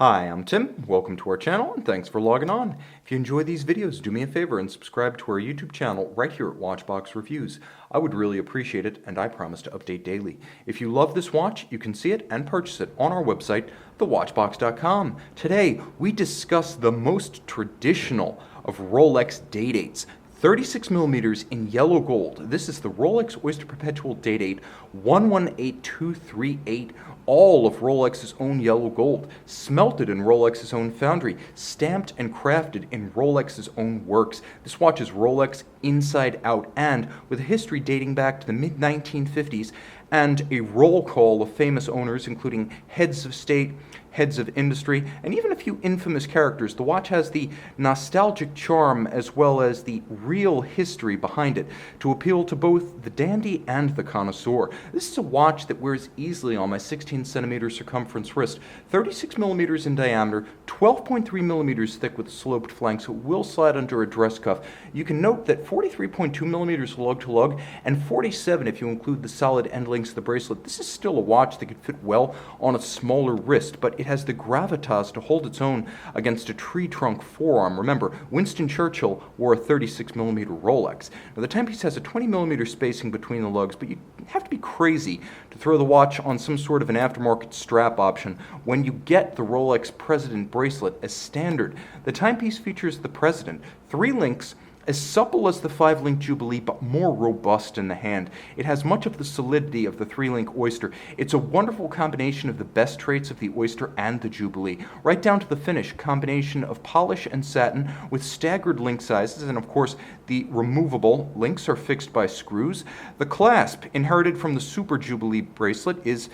Hi, I'm Tim. Welcome to our channel and thanks for logging on. If you enjoy these videos, do me a favor and subscribe to our YouTube channel right here at Watchbox Reviews. I would really appreciate it and I promise to update daily. If you love this watch, you can see it and purchase it on our website, thewatchbox.com. Today, we discuss the most traditional of Rolex Day Dates. 36 millimeters in yellow gold. This is the Rolex Oyster Perpetual Day Date 118238. All of Rolex's own yellow gold, smelted in Rolex's own foundry, stamped and crafted in Rolex's own works. This watch is Rolex inside out and with a history dating back to the mid-1950s and a roll call of famous owners including heads of state, heads of industry, and even a few infamous characters. The watch has the nostalgic charm as well as the real history behind it to appeal to both the dandy and the connoisseur. This is a watch that wears easily on my 16 centimeter circumference wrist, 36 millimeters in diameter, 12.3 millimeters thick with a sloped flank, so it will slide under a dress cuff. You can note that 43.2 millimeters lug-to-lug and 47 if you include the solid end links of the bracelet. This is still a watch that could fit well on a smaller wrist, but it has the gravitas to hold its own against a tree trunk forearm. Remember, Winston Churchill wore a 36 millimeter Rolex. Now, the timepiece has a 20 millimeter spacing between the lugs, but you have to be crazy to throw the watch on some sort of an aftermarket strap option when you get the Rolex President bracelet as standard. The timepiece features the President, 3 links, as supple as the 5-link Jubilee, but more robust in the hand. It has much of the solidity of the 3-link Oyster. It's a wonderful combination of the best traits of the Oyster and the Jubilee, right down to the finish, combination of polish and satin with staggered link sizes, and of course, the removable links are fixed by screws. The clasp, inherited from the Super Jubilee bracelet, is,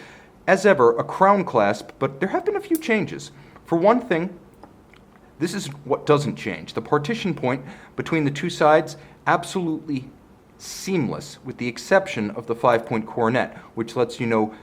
as ever, a crown clasp, but there have been a few changes. For one thing, this is what doesn't change. The partition point between the two sides, absolutely seamless, with the exception of the 5-point coronet, which lets you know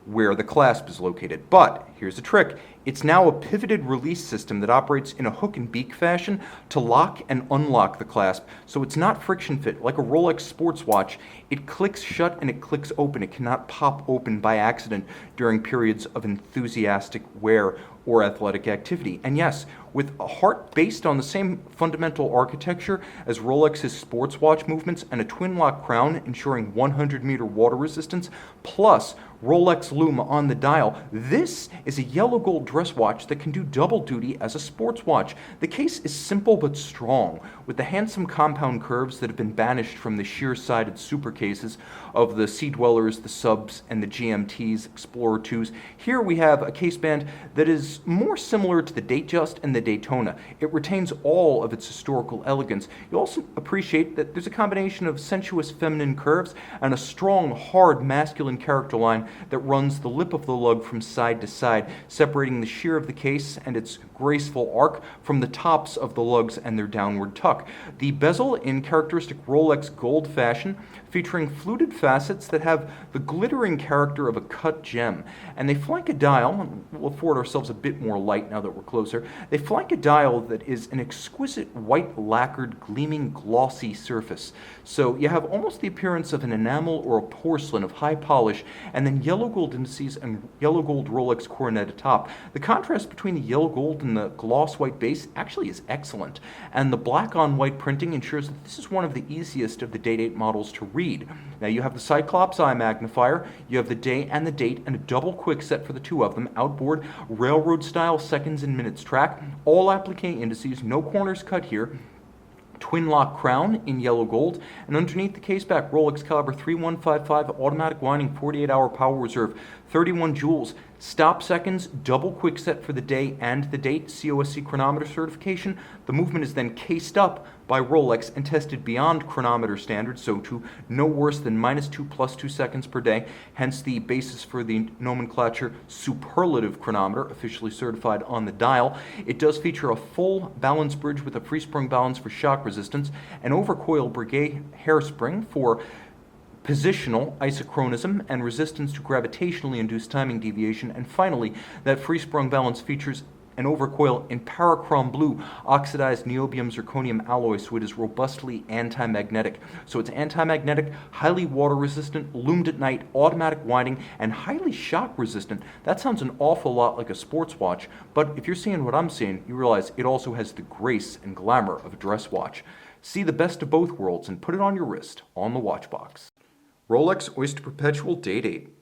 where the clasp is located. But here's the trick. It's now a pivoted release system that operates in a hook and beak fashion to lock and unlock the clasp, so it's not friction fit. Like a Rolex sports watch, it clicks shut and it clicks open. It cannot pop open by accident during periods of enthusiastic wear or athletic activity. And yes, with a heart based on the same fundamental architecture as Rolex's sports watch movements and a twin lock crown ensuring 100-meter water resistance, plus Rolex lume on the dial, this is a yellow gold dress watch that can do double duty as a sports watch. The case is simple but strong, with the handsome compound curves that have been banished from the sheer-sided super cases of the Sea Dwellers, the Subs, and the GMTs, Explorer 2s. Here we have a case band that is more similar to the Datejust and the Daytona. It retains all of its historical elegance. You also appreciate that there's a combination of sensuous feminine curves and a strong, hard, masculine character line that runs the lip of the lug from side to side, separating the sheer of the case and its graceful arc from the tops of the lugs and their downward tuck. The bezel in characteristic Rolex gold fashion, featuring fluted facets that have the glittering character of a cut gem. And they flank a dial, and we'll afford ourselves a bit more light now that we're closer, they flank a dial that is an exquisite white lacquered, gleaming, glossy surface. So you have almost the appearance of an enamel or a porcelain of high polish, and then yellow gold indices and yellow gold Rolex coronet atop. The contrast between the yellow gold and the gloss white base actually is excellent, and the black on white printing ensures that this is one of the easiest of the Day Date models to read. Now you have the Cyclops eye magnifier, you have the day and the date, and a double quick set for the two of them, outboard, railroad style seconds and minutes track, all applique indices, no corners cut here, twin lock crown in yellow gold, and underneath the case back, Rolex caliber 3155 automatic winding 48-hour power reserve, 31 joules, stop seconds, double quick set for the day and the date, COSC chronometer certification. The movement is then cased up by Rolex and tested beyond chronometer standards, so to no worse than -2 + 2 seconds per day, hence the basis for the nomenclature superlative chronometer, officially certified on the dial. It does feature a full balance bridge with a free sprung balance for shock resistance, an overcoil Breguet hairspring for positional isochronism and resistance to gravitationally induced timing deviation, and finally, that free sprung balance features and overcoil in parachrome blue, oxidized niobium zirconium alloy, so it is robustly anti-magnetic. So it's anti-magnetic, highly water resistant, loomed at night, automatic winding, and highly shock resistant. That sounds an awful lot like a sports watch, but if you're seeing what I'm seeing, you realize it also has the grace and glamour of a dress watch. See the best of both worlds and put it on your wrist, on the watch box. Rolex Oyster Perpetual Day Date.